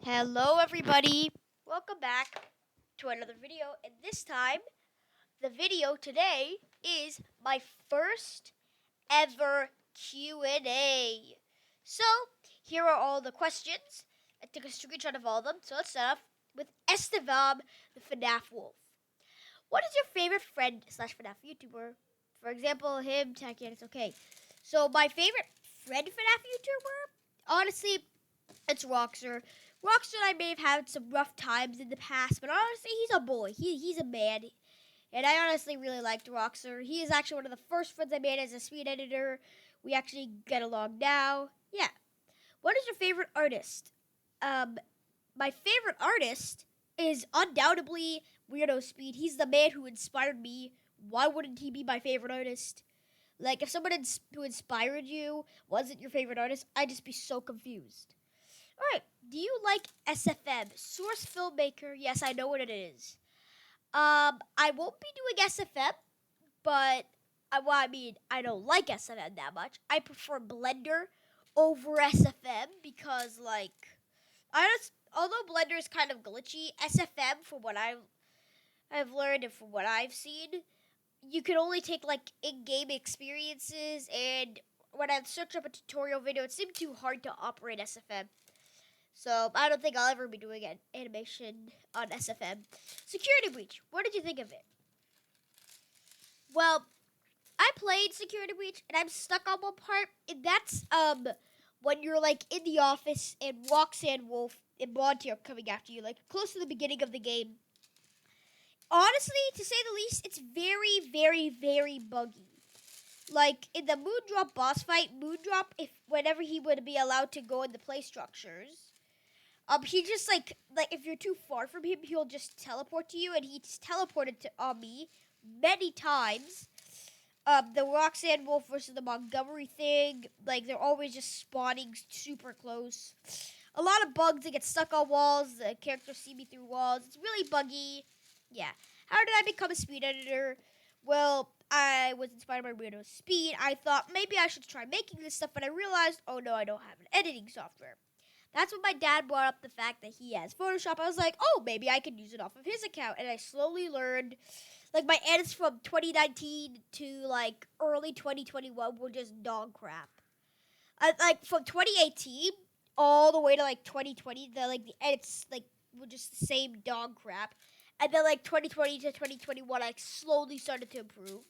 Hello everybody, welcome back to another video, and this time, the video today is my first ever Q&A. So, here are all the questions. I took a screenshot of all of them, so let's start off with Estevam, the FNAF Wolf. What is your favorite friend slash FNAF YouTuber? For example, him, Tacky, and it's okay. So, my favorite friend FNAF YouTuber, honestly, it's Roxer. Roxer and I may have had some rough times in the past, but honestly, he's a boy. He's a man. And I honestly really liked Roxer. He is actually one of the first friends I made as a speed editor. We actually get along now. Yeah. What is your favorite artist? Um, my favorite artist is undoubtedly Weirdo Speed. He's the man who inspired me. Why wouldn't he be my favorite artist? Like, if someone who inspired you wasn't your favorite artist, I'd just be so confused. Alright, do you like SFM? Source Filmmaker? Yes, I know what it is. I won't be doing SFM, but I don't like SFM that much. I prefer Blender over SFM because, although Blender is kind of glitchy, SFM, from what I've learned and from what I've seen, you can only take like in-game experiences, and when I searched up a tutorial video, it seemed too hard to operate SFM. So I don't think I'll ever be doing an animation on SFM. Security Breach. What did you think of it? Well, I played Security Breach and I'm stuck on one part. And that's when you're like in the office and Roxanne Wolf and Monty are coming after you, like close to the beginning of the game. Honestly, to say the least, it's very, very, very buggy. Like in the Moondrop boss fight, Moondrop, if whenever he would be allowed to go in the play structures, he just like if you're too far from him, he'll just teleport to you, and he's teleported to me many times. The Roxanne Wolf versus the Montgomery thing, like they're always just spawning super close. A lot of bugs that get stuck on walls. The characters see me through walls. It's really buggy. Yeah. How did I become a speed editor? Well, I was inspired by Weirdo Speed. I thought maybe I should try making this stuff, but I realized, oh no, I don't have an editing software. That's when my dad brought up the fact that he has Photoshop. I was like, oh, maybe I could use it off of his account. And I slowly learned. Like, my edits from 2019 to, like, early 2021 were just dog crap. Like, from 2018 all the way to, like, 2020, the edits, like, were just the same dog crap. And then, like, 2020 to 2021, I slowly started to improve.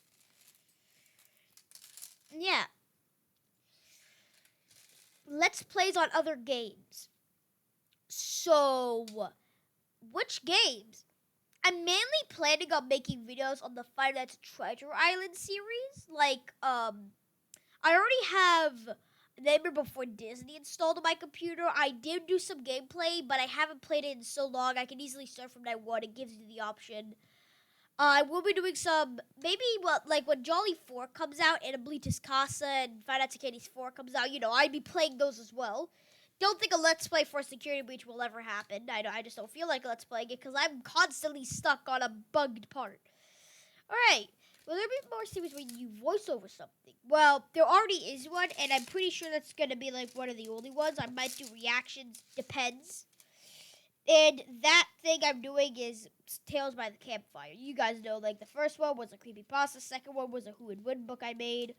Yeah. Let's plays on other games. So, which games? I'm mainly planning on making videos on the Five Nights at Treasure Island series. I already have Nightmare Before Disney installed on my computer. I did do some gameplay, but I haven't played it in so long. I can easily start from night one. It gives you the option. I will be doing some, maybe when Jolly 4 comes out and Oblitus Casa and Five Nights at Candy's 4 comes out, I'd be playing those as well. Don't think a Let's Play for Security Breach will ever happen. I just don't feel like Let's Playing it because I'm constantly stuck on a bugged part. Alright, will there be more series where you voice over something? Well, there already is one, and I'm pretty sure that's going to be like one of the only ones. I might do reactions, depends. And that thing I'm doing is Tales by the Campfire. You guys know, like, the first one was a creepypasta. Second one was a Who Would Win book I made.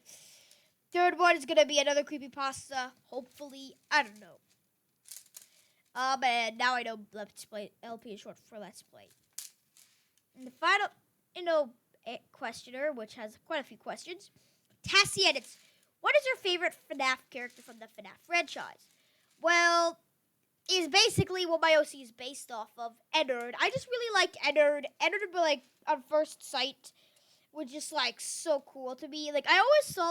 Third one is going to be another creepypasta, hopefully. I don't know. And now I know Let's Play, LP is short for Let's Play. And the final, questioner, which has quite a few questions. Tassie edits. What is your favorite FNAF character from the FNAF franchise? Well, is basically what my OC is based off of, Ennard. I just really liked Ennard. Ennard, like, on first sight, was just, like, so cool to me. Like, I always saw,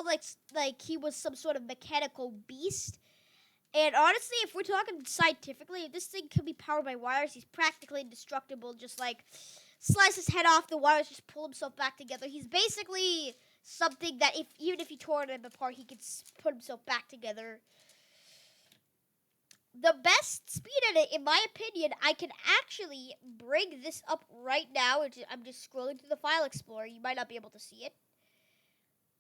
like he was some sort of mechanical beast. And honestly, if we're talking scientifically, if this thing can be powered by wires, he's practically indestructible. Just, like, slice his head off, the wires just pull himself back together. He's basically something that even if you tore him apart, he could put himself back together. The best speed edit, in my opinion, I can actually bring this up right now. I'm just scrolling through the file explorer. You might not be able to see it.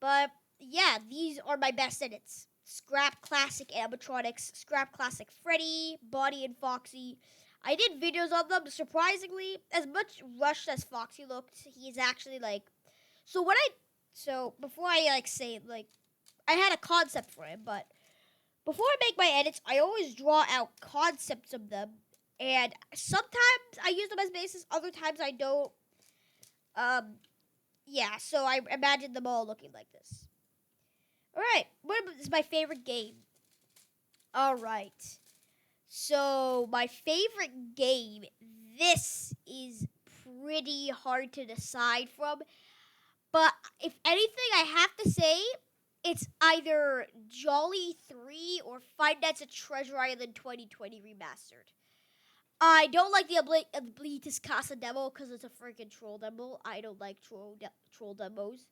But, yeah, these are my best edits. Scrap Classic animatronics, Scrap Classic Freddy, Bonnie and Foxy. I did videos on them. Surprisingly, as much rushed as Foxy looked, he's actually like. So before I say I had a concept for him, but before I make my edits, I always draw out concepts of them, and sometimes I use them as basis. Other times I don't. Yeah. So I imagine them all looking like this. All right. What is my favorite game? All right. So my favorite game. This is pretty hard to decide from. But if anything, I have to say, it's either Jolly 3 or Five Nights at Treasure Island 2020 Remastered. I don't like the Oblivious Casa demo because it's a freaking troll demo. I don't like troll demos.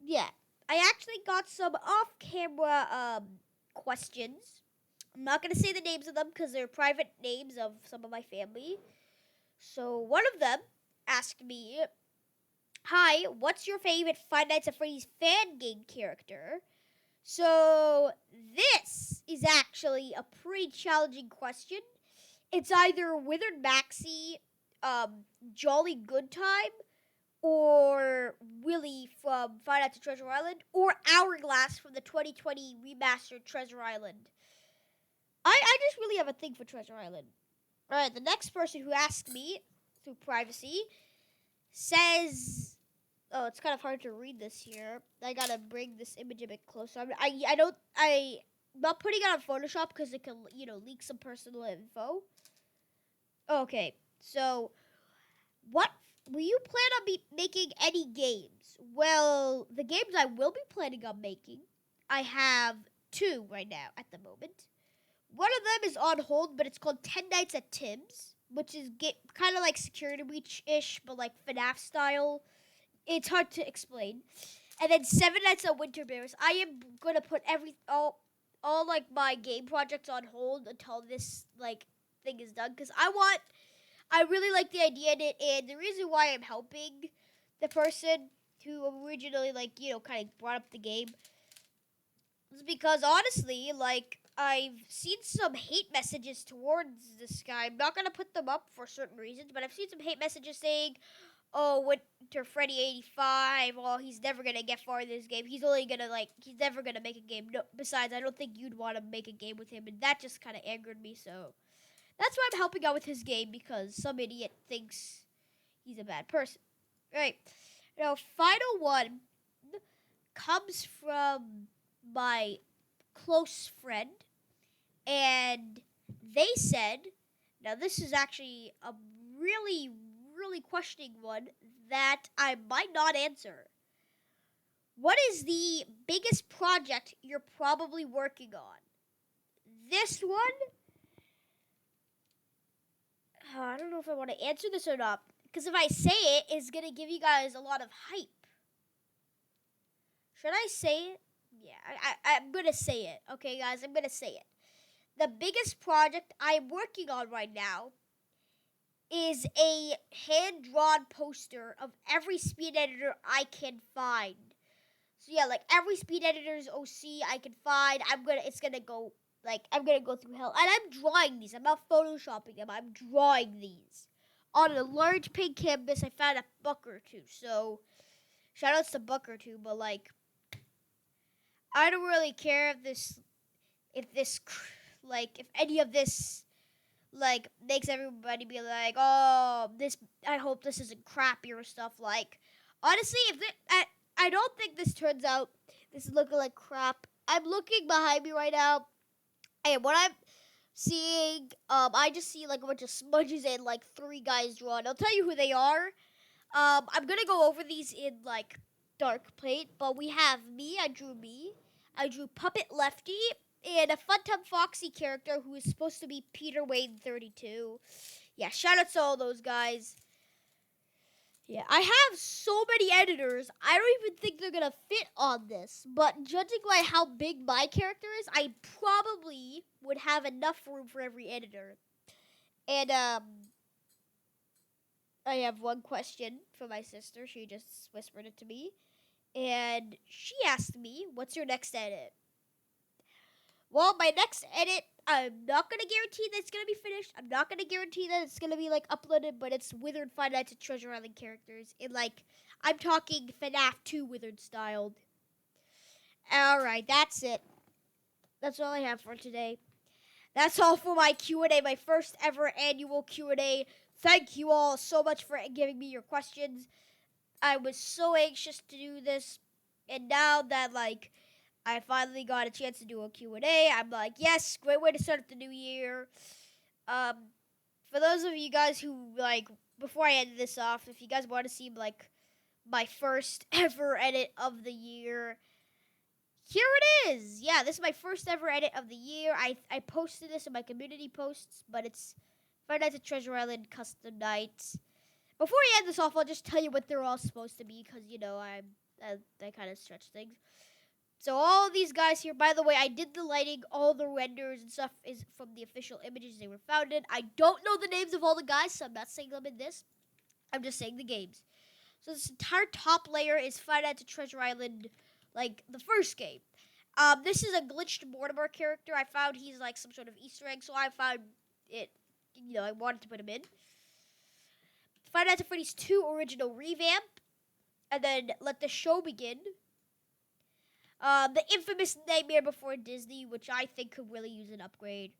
Yeah. I actually got some off-camera questions. I'm not going to say the names of them because they're private names of some of my family. So one of them asked me, "Hi, what's your favorite Five Nights at Freddy's fan game character?" So this is actually a pretty challenging question. It's either Withered Maxie, Jolly Good Time, or Willie from Five Nights at Treasure Island, or Hourglass from the 2020 remastered Treasure Island. I just really have a thing for Treasure Island. Alright, the next person who asked me through privacy says, oh, it's kind of hard to read this here. I gotta bring this image a bit closer. I'm not putting it on Photoshop because it can, leak some personal info. Okay, so what will you plan on making any games? Well, the games I will be planning on making, I have 2 right now at the moment. One of them is on hold, but it's called 10 Nights at Tim's, which is kind of like Security Breach-ish, but like FNAF style. It's hard to explain. And then 7 Nights at Winter Bears. I am gonna put all like my game projects on hold until this thing is done, because I really like the idea in it, and the reason why I'm helping the person who originally kind of brought up the game is because honestly, I've seen some hate messages towards this guy. I'm not gonna put them up for certain reasons, but I've seen some hate messages saying, "Oh, Winter Freddy 85, oh, he's never gonna get far in this game. He's never gonna make a game. No, besides, I don't think you'd want to make a game with him," and that just kind of angered me, so that's why I'm helping out with his game, because some idiot thinks he's a bad person. Right. Now, final one comes from my close friend, and they said, now this is actually a really, really questioning one that I might not answer. What is the biggest project you're probably working on? This one, I don't know if I want to answer this or not, because if I say it, it's going to give you guys a lot of hype. Should I say it? Yeah, I'm going to say it. Okay, guys, I'm going to say it. The biggest project I'm working on right now is a hand-drawn poster of every speed editor I can find. So yeah, every speed editor's OC I can find, I'm gonna go through hell. And I'm drawing these. I'm not photoshopping them. I'm drawing these on a large pink canvas I found at Booker too. So shoutouts to Booker too, but I don't really care if any of this makes everybody be like, "Oh, I hope this isn't crappy or stuff." Honestly, I don't think this turns out this is looking like crap. I'm looking behind me right now, and what I'm seeing, I just see a bunch of smudges and 3 guys drawn. I'll tell you who they are. I'm gonna go over these in dark plate, but we have me. I drew Puppet Lefty, and a Funtime Foxy character who is supposed to be Peter Wayne 32. Yeah, shout out to all those guys. Yeah, I have so many editors, I don't even think they're gonna fit on this. But judging by how big my character is, I probably would have enough room for every editor. And I have one question for my sister. She just whispered it to me. and she asked me, "What's your next edit?" Well, my next edit, I'm not gonna guarantee that it's gonna be finished. I'm not gonna guarantee that it's gonna be like uploaded, but it's Withered Five Nights at Treasure Island characters. In like, I'm talking FNAF 2 Withered styled. All right, that's it. That's all I have for today. That's all for my Q&A, my first ever annual Q&A. Thank you all so much for giving me your questions. I was so anxious to do this, and now that like I finally got a chance to do a Q&A, I'm like, yes, great way to start the new year. Um, for those of you guys who like, before I end this off, if you guys want to see like my first ever edit of the year, here it is. Yeah, this is my first ever edit of the year. I posted this in my community posts, but it's Five Nights at Treasure Island Custom Nights. Before I end this off, I'll just tell you what they're all supposed to be, because, you know, I kind of stretch things. So all these guys here, by the way, I did the lighting, all the renders and stuff is from the official images they were found in. I don't know the names of all the guys, so I'm not saying them in this. I'm just saying the games. So this entire top layer is Five Nights at Treasure Island, like the first game. This is a glitched Mortimer character. I found he's like some sort of Easter egg, so I found it, you know, I wanted to put him in. Five Nights at Freddy's 2 original revamp, and then Let the Show Begin. The infamous Nightmare Before Disney, which I think could really use an upgrade.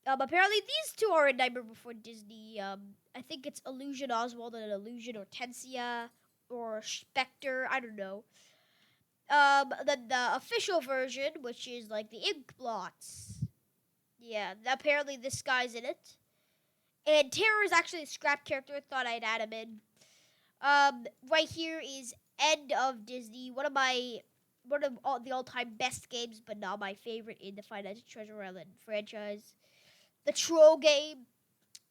Apparently these two are in Nightmare Before Disney. I think it's Illusion Oswald and Illusion Hortensia or Spectre. I don't know. Then the official version, which is like the ink blots. Yeah, apparently this guy's in it. And Terror is actually a scrap character. I thought I'd add him in. Right here is End of Disney. One of the all-time best games, but not my favorite in the Five Nights at Treasure Island franchise. The Troll game,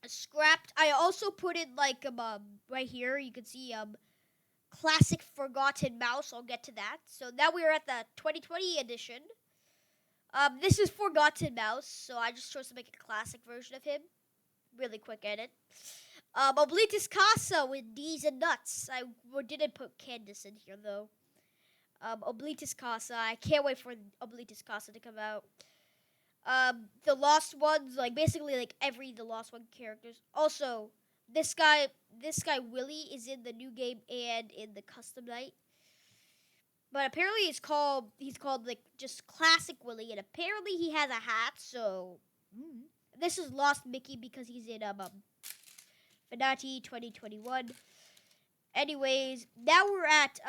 scrapped. I also put in like right here. You can see classic Forgotten Mouse. I'll get to that. So now we're at the 2020 edition. This is Forgotten Mouse, so I just chose to make a classic version of him. Really quick edit. Oblitus Casa with D's and Nuts. I didn't put Candace in here though. Oblitus Casa. I can't wait for Oblitus Casa to come out. The Lost Ones, like basically like every The Lost One characters. Also, this guy Willie is in the new game and in the custom night. But apparently he's called like just classic Willie, and apparently he has a hat. So this is Lost Mickey because he's in Fnati 2021. Anyways, now we're at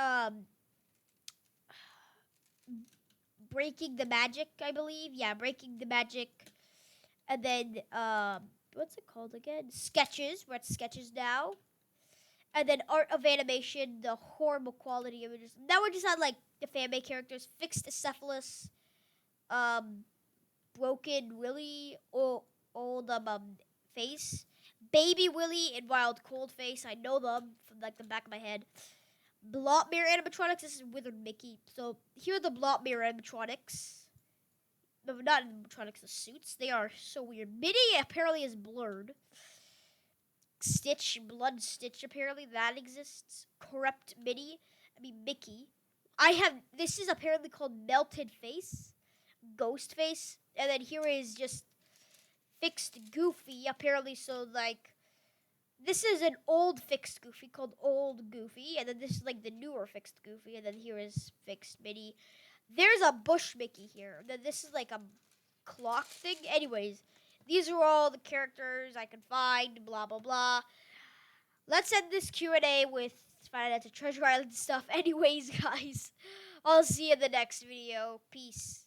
Breaking the Magic, I believe. Yeah, Breaking the Magic. And then what's it called again? Sketches. We're at Sketches now. And then Art of Animation, the horrible quality images. Now we're just on like the fan-made characters. Fixed Cephalus, Broken Willie, old face. Baby Willie and Wild Cold Face. I know them from like the back of my head. Blot Mirror animatronics. This is Withered Mickey. So here are the Blot Mirror animatronics. No, not animatronics, the suits. They are so weird. Minnie apparently is blurred. Stitch, Blood Stitch, apparently that exists. Corrupt Mickey. This is apparently called Melted Face. Ghost Face. And then here is just Fixed Goofy, apparently, so like, this is an old Fixed Goofy called Old Goofy, and then this is like the newer Fixed Goofy, and then here is Fixed Minnie. There's a Bush Mickey here. Then this is like a clock thing. Anyways, these are all the characters I can find, blah, blah, blah. Let's end this Q&A with Five Nights at Treasure Island stuff. Anyways, guys, I'll see you in the next video. Peace.